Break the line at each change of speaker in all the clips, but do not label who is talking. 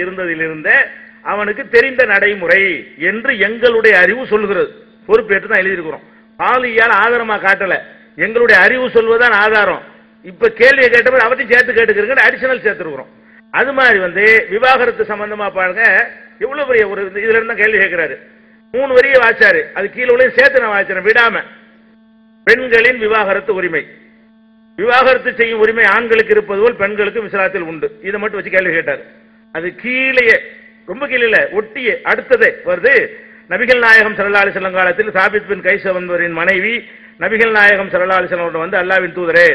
இருந்ததிலிருந்த அவனுக்கு தெரிந்த நடைமுறை என்று எங்களுடைய அறிவு சொல்கிறது. பொறுப்பேற்று தான் எழுதியிருக்கிறோம். பாலியால் ஆதாரமா காட்டல, எங்களுடைய அறிவு சொல்வதுதான் ஆதாரம். இப்ப கேள்வியை கேட்டபோது அவற்றையும் சேர்த்து கேட்டுக்கிறேன், அடிஷனல் சேர்த்துருக்கிறோம். அது மாதிரி விவாகரத்து சம்பந்தமா பாருங்க, எவ்வளவு பெரிய ஒரு இதுல இருந்தா கேள்வி கேட்கிறாரு. 3 வரியை வாச்சாரு, அது கீழே உள்ள சேர்த்து நான் வாய்ச்சேன் விடாம. பெண்களின் விவாகரத்து உரிமை, விவாகரத்து செய்யும் உரிமை ஆண்களுக்கு இருப்பது போல் பெண்களுக்கு இஸ்லாத்தில் உண்டு. இதை மட்டும் வச்சு கேள்வி கேட்டார். அது கீழே, ரொம்ப கீழே ஒட்டிய அடுத்ததே வருது. நபிகள் நாயகம் ஸல்லல்லாஹு அலைஹி வஸல்லம் காலத்தில் சாபித் பின் கைஸ் என்பவரின் மனைவி நபிகள் நாயகம் ஸல்லல்லாஹு அலைஹி வஸல்லம் அல்லாஹ்வின் தூதரே,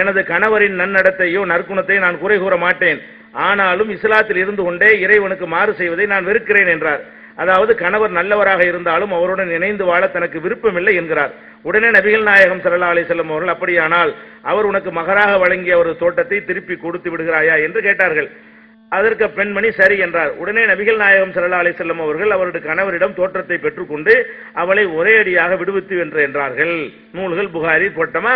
எனது கணவரின் நன்னடத்தையோ நற்குணத்தையோ நான் குறை கூற மாட்டேன், ஆனாலும் இஸ்லாத்தில் இருந்து கொண்டே இறைவனுக்கு மாறு செய்வதை நான் வெறுக்கிறேன் என்றார். அதாவது கணவர் நல்லவராக இருந்தாலும் அவருடன் இணைந்து வாழ தனக்கு விருப்பமில்லை என்கிறார். உடனே நபிகள் நாயகம் ஸல்லல்லாஹு அலைஹி வஸல்லம் அவர்கள், அப்படியானால் அவர் உனக்கு மகராக வழங்கிய ஒரு தோட்டத்தை திருப்பி கொடுத்து விடுகிறாயா என்று கேட்டார்கள். அதற்கு பெண்மணி சரி என்றார். உடனே நபிகள் நாயகம் ஸல்லல்லாஹு அலைஹி வஸல்லம் அவர்கள் அவருடைய கணவரிடம் தோற்றத்தை பெற்றுக்கொண்டு அவளை ஒரே அடியாக விடுவித்து என்றார்கள். நூல்கள் புகாரி போட்டமா,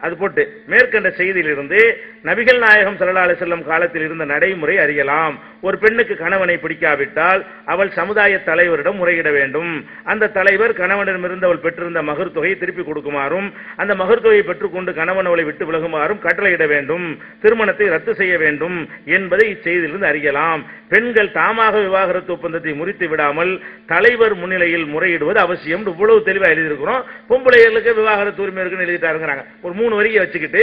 அது போட்டு மேற்கண்ட செய்தியிலிருந்து நபிகள் நாயகம் ஸல்லல்லாஹு அலைஹி வஸல்லம் காலத்தில் இருந்த நடைமுறை அறியலாம். ஒரு பெண்ணுக்கு கணவனை பிடிக்காவிட்டால் அவள் சமுதாய தலைவரிடம் முறையிட வேண்டும். அந்த தலைவர் கணவனிடமிருந்து அவள் பெற்றிருந்த மகர் தொகையை திருப்பி கொடுக்குமாறும், அந்த மகர் தொகையை பெற்றுக்கொண்டு கணவன் அவளை விட்டு விலகுமாறும் கட்டளையிட வேண்டும், திருமணத்தை ரத்து செய்ய வேண்டும் என்பதை இச்செய்தியிலிருந்து அறியலாம். பெண்கள் தாமாக விவாகரத்து ஒப்பந்தத்தை முறித்து விடாமல் தலைவர் முன்னிலையில் முறையிடுவது அவசியம். இவ்வளவு தெளிவா எழுதியிருக்கிறோம். பொம்பளைகளுக்கு விவாகரத்து உரிமை இருக்குன்னு எழுதிட்டாருங்கிறாங்க. ஒரு 3 வரியை வச்சுக்கிட்டு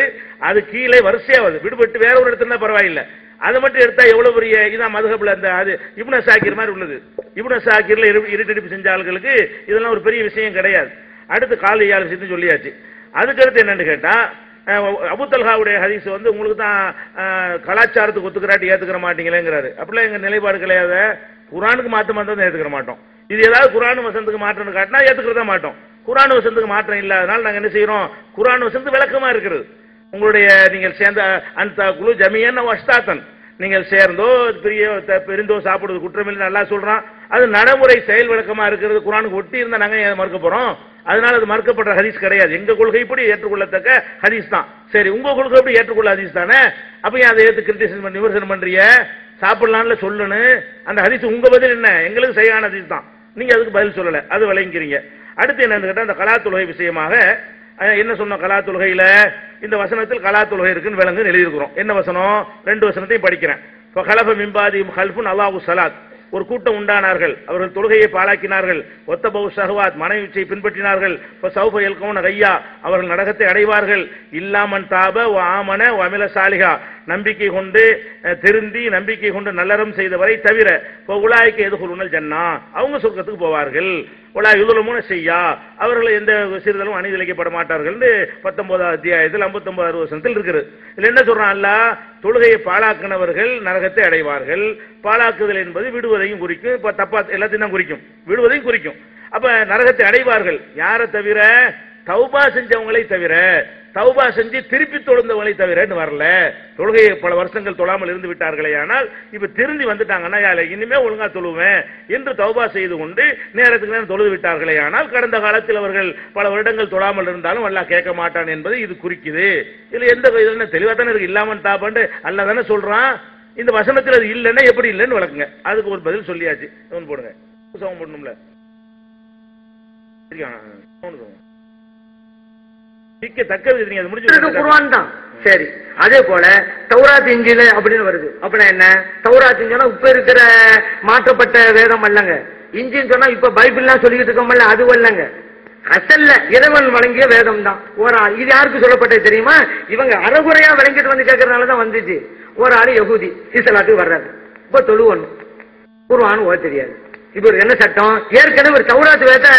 அது கீழே வரிசையா வருது. விடுபட்டு வேற ஒரு இடத்துல பரவாயில்லை, அது மட்டும் எடுத்தா எவ்வளவு பெரிய இதான் மதுஹப்ல அது இப்னு சாக்கிர் மாதிரி உள்ளது. இப்னு சாக்கிர்ல இருட்டடிப்பு செஞ்ச ஆட்களுக்கு இதெல்லாம் ஒரு பெரிய விஷயம் கிடையாது. அடுத்து காலியால் விஷயத்தையும் சொல்லியாச்சு. அதுக்கு அடுத்து என்னன்னு கேட்டா, அபூ தல்ஹாவுடைய ஹதீஸ் உங்களுக்கு தான் கலாச்சாரத்துக்கு ஒத்துக்கிறாட்டி ஏத்துக்கிற மாட்டீங்களேங்கிறாரு. அப்படிலாம் எங்க நிலைப்பாடு கிடையாது. குர்ஆனுக்கு மாற்றம் தான் ஏத்துக்கிற மாட்டோம். இது ஏதாவது குர்ஆன் வசனத்துக்கு மாற்றம்னு காட்டினா ஏத்துக்கிறத மாட்டோம். குர்ஆன் வசனத்துக்கு மாற்றம் இல்லாதனால நாங்க என்ன செய்யறோம், குர்ஆன் வசனத்து விளக்கமா இருக்கிறது. உங்களுடைய நீங்கள் சேர்ந்த அந்த குழு ஜமியன் வஸ்தாத்தன், நீங்கள் சேர்ந்தோ பெரிந்தோ சாப்பிடுவது குற்றமில்லை நல்லா சொல்றான். அது நடைமுறை செயல் விளக்கமா இருக்கிறது. குர்ஆனுக்கு ஒட்டி இருந்தா நாங்க மறுக்க போறோம். அதனால அது மறுக்கப்பட்ட ஹதீஸ் கிடையாது. எங்க கொள்கை இப்படி ஏற்றுக்கொள்ளத்தக்க ஹதீஸ் தான். சரி, உங்க கொள்கை எப்படி ஏற்றுக்கொள்ள ஹதீஸ் தானே, அப்ப அதை ஏற்று கிரிட்டிசைஸ் பண்ணி விமர்சனம் பண்றிய, சாப்பிடலாம்ல சொல்லணும். அந்த ஹதீஸ் உங்க பதில் என்ன, எங்களுக்கு சரியான ஹதீஸ் தான், நீங்க அதுக்கு பதில் சொல்லல, அது விளங்கிறீங்க. அடுத்து என்னன்னு கேட்டா, இந்த கலா தொழுகை விஷயமாக என்ன சொன்னோம். கலா தொழுகையில இந்த வசனத்தில் கலா தொழுகை இருக்குன்னு விளங்கு எழுதியிருக்கிறோம். என்ன வசனம், 2 வசனத்தையும் படிக்கிறேன். கலஃப மின்பாதி கல்ஃபுன் அல்லாஹு ஸலாத், ஒரு கூட்டம் உண்டானார்கள், அவர்கள் தொழுகையை பாழாக்கினார்கள். ஒத்தபவு ஷஹவாத், மனைவிச்சை பின்பற்றினார்கள். சௌஃப யல்கவுன கையா, அவர்கள் நரகத்தை அடைவார்கள். இல்லாமன் தாப வ ஆமன வ அமில சாலிஹா, நம்பிக்கை கொண்டு திருந்தி நம்பிக்கை கொண்டு நல்லறம் செய்தவரை தவிர உலாய்க்கு எதுகுலுனல் ஜன்னா, அவங்க சொர்க்கத்துக்கு போவார்கள். உலா யுதுலமுன செய்யா, அவர்கள் எந்த சிறிதலும் அணிவிலைக்கப்பட மாட்டார்கள். 19வது அத்தியாயத்தில் 59வது வசனத்தில் இருக்கிறது. இதுல என்ன சொல்றான் அல்லாஹ், தொழுகையை பாழாக்கினவர்கள் நரகத்தை அடைவார்கள். பாழாக்குதல் என்பது விடுவதையும் குறிக்கும், இப்ப தப்பா எல்லாத்தையும் தான் குறிக்கும், விடுவதையும் குறிக்கும். அப்ப நரகத்தை அடைவார்கள் யாரை தவிர, தௌபா செஞ்சவங்களை தவிர, தௌபா செஞ்சு திருப்பி தொழுந்தவங்களை தவிரன்னு வரல. தொழுகையை பல வருஷங்கள் தொழாமல் இருந்து விட்டார்களே, ஆனால் இப்ப திருந்தி வந்துட்டாங்கன்னா இனிமே ஒழுங்கா தொழுவேன் என்று தௌபா செய்து கொண்டு நேரத்துக்கு நேரம் தொழுது விட்டார்களே, ஆனால் கடந்த காலத்தில் அவர்கள் பல வருடங்கள் தொழாமல் இருந்தாலும் அல்லாஹ் கேட்க மாட்டான் என்பது இது குறிக்குது. இதுல எந்த தெளிவா தானே இருக்கு. இல்லாமல் தாப்பாண்டு அல்லாஹ் தானே சொல்றான். இந்த வசனத்தில் அது இல்லைன்னா எப்படி இல்லைன்னு வழக்குங்க. அதுக்கு ஒரு பதில் சொல்லியாச்சு. போடுங்க, போடணும்ல.
சரி, அதே போல தௌராத் இஞ்சில் அப்படின்னு வருது. அப்படின்னா என்ன, தௌராத் இஞ்சினா இப்ப இருக்கிற மாற்றப்பட்ட வேதம் அல்லங்க. இஞ்சின்னு சொன்னா இப்ப பைபிள்லாம் சொல்லிட்டு இருக்கோம்ல, அது அல்லங்க. அசல்ல இறைவன் வழங்கிய வேதம் தான். ஒரு ஆள், இது யாருக்கு சொல்லப்பட்டது தெரியுமா, இவங்க அறகுறையா விளங்கிட்டு வந்து கேட்கறதுனாலதான் வந்துச்சு. ஒரு ஆள் யஹூதி இஸ்லாத்துக்கு வர்றாரு. இப்ப தொழுவணும், குர்ஆன் ஓத தெரியாது. இப்ப என்ன சட்டம், ஏற்கனவே ஒரு தௌராத் வேதத்தை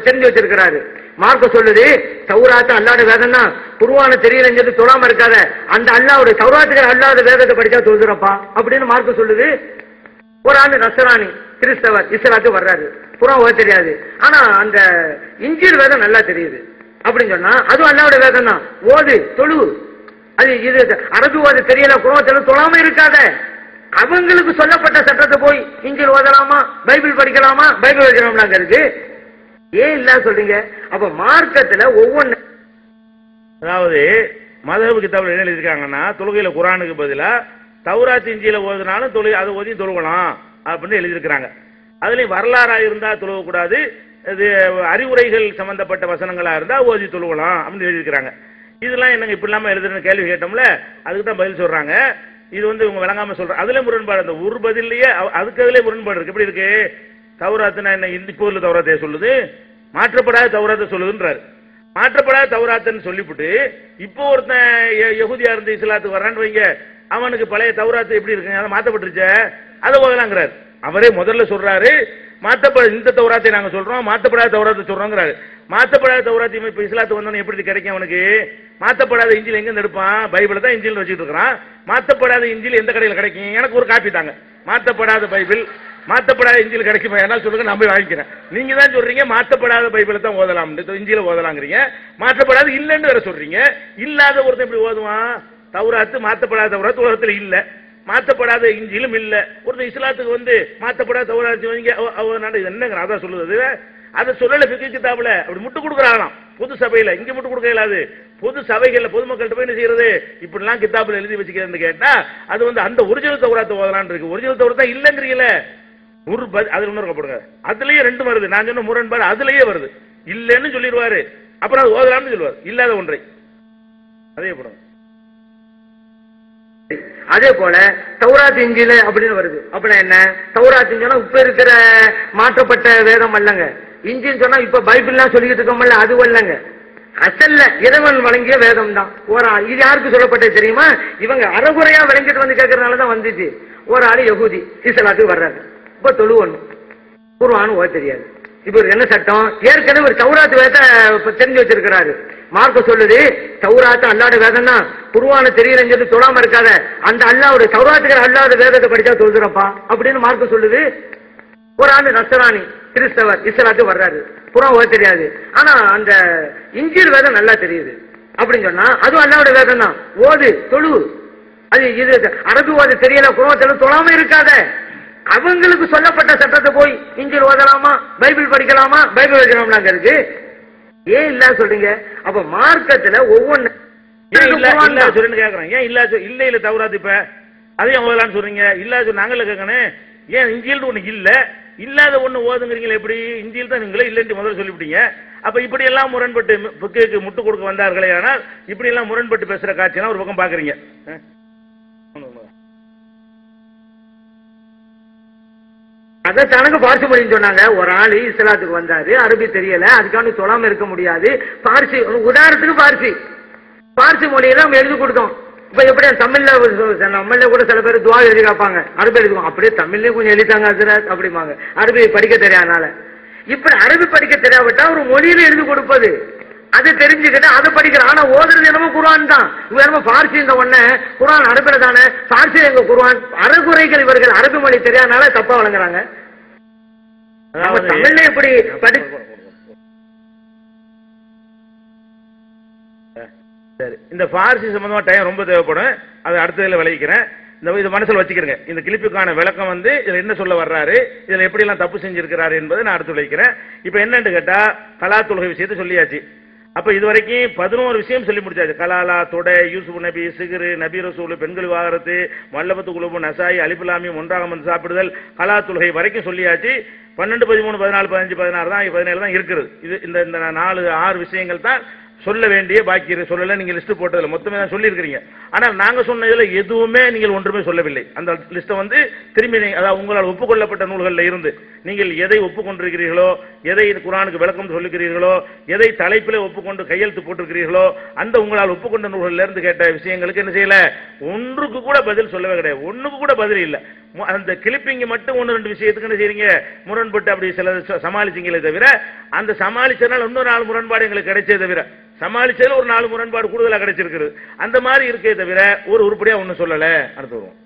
தெரிஞ்சு வச்சிருக்கிறாரு. மார்க்க சொல்லுது, தௌராத்து அல்லாத வேதம் தான், குர்ஆன தெரியலன்னு சொல்லி தொழாம இருக்காத, அந்த அல்லாவுடைய தௌராத்துக்கு அல்லாத வேதத்தை படிச்சா தொழுதுறப்பா அப்படின்னு மார்க்க சொல்லுது. ஒரு ஆண்டு நஸ்ரானி கிறிஸ்தவர் இஸ்லாத்துக்கு வர்றாரு, குர்ஆன் ஓத தெரியாது, ஆனா அந்த இஞ்சில் வேதம் நல்லா தெரியுது அப்படின்னு சொன்னா அதுவும் அல்லாவுடைய வேதம் தான், ஓது தொழு. அது இது அரபி ஓத தெரியல, குர்ஆன் தொழாம இருக்காத. அவங்களுக்கு சொல்லப்பட்ட சட்டத்தை போய் இஞ்சில் ஓதலாமா, பைபிள் படிக்கலாமா, பைபிள் வைக்கலாம்லாங்க இருக்கு. ஏன் இல்ல சொல்றீங்க? அப்ப மார்க்கத்துல ஒவ்வொன்னு,
அதாவது மதஹப் கிதாபுல என்ன எழுதியிருக்காங்கன்னா, தொழுகையில குர்ஆனுக்கு பதிலா தௌராத் இஞ்சில ஓதுனாலும் அதை ஓதி தொழுகலாம் அப்படின்னு எழுதியிருக்கிறாங்க. அதுலயும் வரலாறா இருந்தா தொழுவக்கூடாது, இது அறிவுரைகள் சம்பந்தப்பட்ட வசனங்களா இருந்தா ஓதி தொழுகலாம் அப்படின்னு எழுதியிருக்கிறாங்க. இதெல்லாம் என்னங்க இப்படி இல்லாம எழுதுறன்னு கேள்வி கேட்டோம்ல, அதுக்கு தான் பதில் சொல்றாங்க. இது இவங்க விளங்காம சொல்றாங்க. அதுல முரண்பாடு, அந்த ஒரு பதிலேயே அதுக்கு அதுல முரண்பாடு இருக்கு. எப்படி இருக்கு? தௌராத்துனா என்ன? இப்போ உள்ள தௌராத்தை சொல்லுது, மாற்றப்படாத தௌராத்தை சொல்லுதுன்றாரு. மாற்றப்படாத தௌராத்துன்னு சொல்லிவிட்டு இப்போ ஒருத்தன் யகுதியா இருந்து இஸ்லாத்துக்கு வர்றான்னு வைங்க, அவனுக்கு பழைய தௌராத்து எப்படி இருக்குங்க, அதை மாற்றப்பட்டுருச்ச, அதை ஓதலாங்கிறாரு. அவரே முதல்ல சொல்றாரு, இந்த தௌராத்தை நாங்க சொல்றோம், மாற்றப்படாத தௌராத்தை சொல்றோங்கிறாரு. மாற்றப்படாத தௌராத்தி இப்ப இஸ்லாத்துக்கு வந்தோன்னு எப்படி கிடைக்கும் அவனுக்கு? மாற்றப்படாத இஞ்சில் எங்க எடுப்பான்? பைபிள் தான் இஞ்சில் வச்சுட்டு இருக்கிறான். மாற்றப்படாத இஞ்சில் எந்த கடையில் கிடைக்கும்? எனக்கு ஒரு காப்பி தாங்க. மாற்றப்படாத பைபிள், மாற்றப்படாத இஞ்சில் கிடைக்குமா? என்ன சொல்லுங்க, நான் போய் வாங்கிக்கிறேன். நீங்க தான் சொல்றீங்க மாற்றப்படாத பைபிளை தான் ஓதலாம், இஞ்சில ஓதலாங்கிறீங்க. மாற்றப்படாத இல்லைன்னு வேற சொல்றீங்க. இல்லாத ஒருத்தன் எப்படி ஓதுவான்? தௌராத்து மாற்றப்படாத தௌராத்து உலகத்துல இல்ல, மாற்றப்படாத இஞ்சிலும் இல்ல. ஒருத்தர் இஸ்லாத்துக்கு மாற்றப்படாத தௌராத்து என்னங்க அதான் சொல்லுது. அதை சொல்லல ஃபிக்ஹ் கிதாபுல, அப்படி முட்டு கொடுக்குறாங்களாம் பொது சபையில. இங்க முட்டு கொடுக்க இயலாது. பொது சபைகள்ல பொதுமக்கள்கிட்ட போய் என்ன செய்யறது? இப்படிலாம் கிதாபுல எழுதி வச்சுக்கிறேன்னு கேட்டா அது அந்த ஒரிஜினல் தௌராத்தை ஓதலான்னு இருக்கு. ஒரிஜினல் தௌராத் தான் இல்லங்கிறீங்களே. அதுல இன்னொரு போடுங்க, அதுலயே ரெண்டு வருது. நான் சொன்ன முரண்பாடு அதுலயே வருது. இல்லன்னு சொல்லிடுவாரு, அப்புறம் அது ஓதலாம்னு சொல்லுவார், இல்லாத ஒன்றை. அதே போடுங்க.
அதே போல தௌராத் இஞ்சில அப்படின்னு வருது. அப்படின்னா என்ன? தௌராத் சொன்னா இப்ப இருக்கிற மாற்றப்பட்ட வேதம் அல்லங்க. இஞ்சின்னு சொன்னா இப்ப பைபிள்லாம் சொல்லிட்டு இருக்கோம்ல, அது அல்லங்க. அசல்ல இறைவன் வழங்கிய வேதம் தான். இது யாருக்கு சொல்லப்பட்டது தெரியுமா? இவங்க அறகுறையா விளங்கிட்டு வந்து கேட்கறதுனாலதான் வந்துச்சு. ஒரு ஆளு யகூதி இஸ்லாத்துக்கு வர்றாரு, இப்ப தொழுவணும், குர்ஆன் ஓத தெரியாது. இப்ப என்ன சட்டம்? ஏற்கனவே ஒரு தௌராத் வேதத்தை தெரிஞ்சு வச்சிருக்கிறாரு. மார்க்க சொல்லுது தௌராத்து அல்லாட வேதம் தான், குர்ஆன் தெரியலன்னு சொல்லி தொழாம இருக்காத, அந்த அல்லாவுடைய தௌராத்துக்கு அல்லாத வேதத்தை படிச்சா தொழுதுறப்பா அப்படின்னு மார்க்க சொல்லுது. ஒரு ஆண்டு நஸ்ரானி கிறிஸ்தவர் இஸ்லாத்துக்கு வர்றாரு, குர்ஆன் ஓத தெரியாது, ஆனா அந்த இஞ்சில் வேதம் நல்லா தெரியுது அப்படின்னு சொன்னா அதுவும் அல்லாவுடைய வேதம் தான், ஓது தொழு. அது இது அரபு ஓத தெரியல, குர்ஆன் தொழாம இருக்காத. அவங்களுக்கு சொல்லப்பட்ட சட்டத்தை போய் இஞ்சில் ஓதலாமா, பைபிள் படிக்கலாமா, பைபிள் வைக்கலாம்லாங்க இருக்கு. ஏன் இல்ல சொல்றீங்க? அப்ப மார்க்கத்துல ஒவ்வொன்னு
கேக்குறேன். ஏன் இல்ல தௌராத் இப்ப அதையும் ஓதலான்னு சொல்றீங்க? இல்ல நாங்கள கேட்கணும். ஏன் இஞ்சில் ஒண்ணு இல்ல, இல்லாத ஒண்ணு ஓதுங்கிறீங்களா? எப்படி இஞ்சில் தான் நீங்களே இல்லன்னு முதல்ல சொல்லிவிட்டீங்க. அப்ப இப்படி எல்லாம் முரண்பட்டு புக்கு முட்டு கொடுக்க வந்தார்களே, ஆனால் இப்படி எல்லாம் முரண்பட்டு பேசுற காட்சியெல்லாம் ஒரு பக்கம் பாக்குறீங்க.
அதை தனக்கு பார்சி மொழின்னு சொன்னாங்க. ஒரு ஆளு இஸ்லாத்துக்கு வந்தாரு, அரபி தெரியல, அதுக்கான தொழாம இருக்க முடியாது. பார்சி, உதாரணத்துக்கு பார்சி மொழியில நம்ம எழுதி கொடுத்தோம். இப்ப எப்படி தமிழ்ல நம்மள கூட சில பேர் துவா எழுதி காப்பாங்க, அரபி எழுதுவோம். அப்படியே தமிழ்லயும் கொஞ்சம் எழுதிட்டாங்க அப்படிமாங்க, அரபி படிக்க தெரியாதனால. இப்ப அரபி படிக்க தெரியாவிட்டா ஒரு மொழியில எழுதி கொடுப்பது, அதை தெரிஞ்சுக்கிட்டு அதை படிக்கிறோம். ஆனா ஓதுறது என்னமோ குர்ஆன் தான். இவங்க என்னமோ பார்சி இந்த ஒண்ணு குர்ஆன் அரபில தானே, பார்சி எங்க குர்ஆன். அறகுறைகள் இவர்கள் அரபி மொழி தெரியாதனால தப்பா வழங்குறாங்க. நம்ம தமிழ்ல எப்படி படி.
சரி, இந்த பார்சி சம்பந்தமா டைம் ரொம்ப தேவைப்படும், அதை அடுத்ததுல விளைவிக்கிறேன். இது மனசுல வச்சுக்கிறேங்க. இந்த கிளிப்புக்கான விளக்கம் இதுல என்ன சொல்ல வர்றாரு, இதுல எப்படி எல்லாம் தப்பு செஞ்சிருக்கிறாரு என்பதை நான் அடுத்து விளைவிக்கிறேன். இப்ப என்னன்னு கேட்டா கலா தொழுகை விஷயத்தை சொல்லியாச்சு. அப்ப இதுவரைக்கும் 11 விஷயம் சொல்லி முடிச்சாச்சு. கலாலா, தொடை, யூசுப் நபி, சிகிரு, நபி ரசூல், பெண்கள் விவாகரத்து, மல்லபத்து குழுபு, நசாயி, அலிபுலாமியும் ஒன்றாக வந்து சாப்பிடுதல், கலா தொழுகை வரைக்கும் சொல்லியாச்சு. 12, 13, 14, 15, 16 தான் 17 தான் இருக்கிறது. இது இந்த 4-6 விஷயங்கள் தான் சொல்ல வேண்டிய பாக்கி சொல்லல. நீங்க லிஸ்ட் போட்டதுல மொத்தமே தான் சொல்லி இருக்கிறீங்க. ஆனால் நாங்க சொன்னதுல எதுவுமே நீங்கள் ஒன்றுமே சொல்லவில்லை. அந்த லிஸ்ட்டை திரும்பி அதாவது உங்களால் ஒப்புக்கொள்ளப்பட்ட நூல்களில் இருந்து நீங்கள் எதை ஒப்புக்கொண்டிருக்கிறீர்களோ, எதை குர்ஆனுக்கு விளக்கம் சொல்லுகிறீர்களோ, எதை தலைப்பில் ஒப்புக்கொண்டு கையெழுத்து போட்டிருக்கிறீர்களோ, அந்த உங்களால் ஒப்புக்கொண்ட நூல்களில் இருந்து கேட்ட விஷயங்களுக்கு என்ன செய்யல, ஒன்றுக்கு கூட பதில் சொல்லவே கிடையாது. ஒண்ணுக்கு கூட பதில் இல்லை. அந்த கிளிப்பிங்க மட்டும் 1-2 விஷயத்துக்கு என்ன செய்றீங்க, முரண்பட்டு அப்படி சில சமாளிச்சீங்களே தவிர, அந்த சமாளிச்சதுனால இன்னொரு 4 முரண்பாடு எங்களுக்கு கிடைச்சே தவிர, சமாளிச்சதுல ஒரு 4 முரண்பாடு கூடுதலா கிடைச்சிருக்கிறது. அந்த மாதிரி இருக்கே தவிர ஒரு உருப்படியா ஒண்ணு சொல்லல. அடுத்து வருவோம்.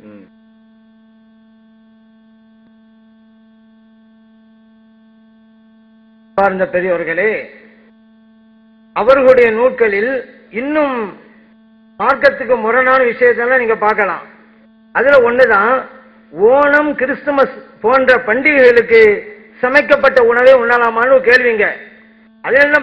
பார்ந்த பெரியவர்களே, அவர்களுடைய நூல்களில் இன்னும் மார்க்கத்துக்கு முரணான விஷயத்தெல்லாம் நீங்க பார்க்கலாம். அதுல ஒண்ணுதான் ஓணம், கிறிஸ்துமஸ் போன்ற பண்டிகைகளுக்கு சமைக்கப்பட்ட உணவை உண்ணலாமான்னு கேள்விங்க. அது என்ன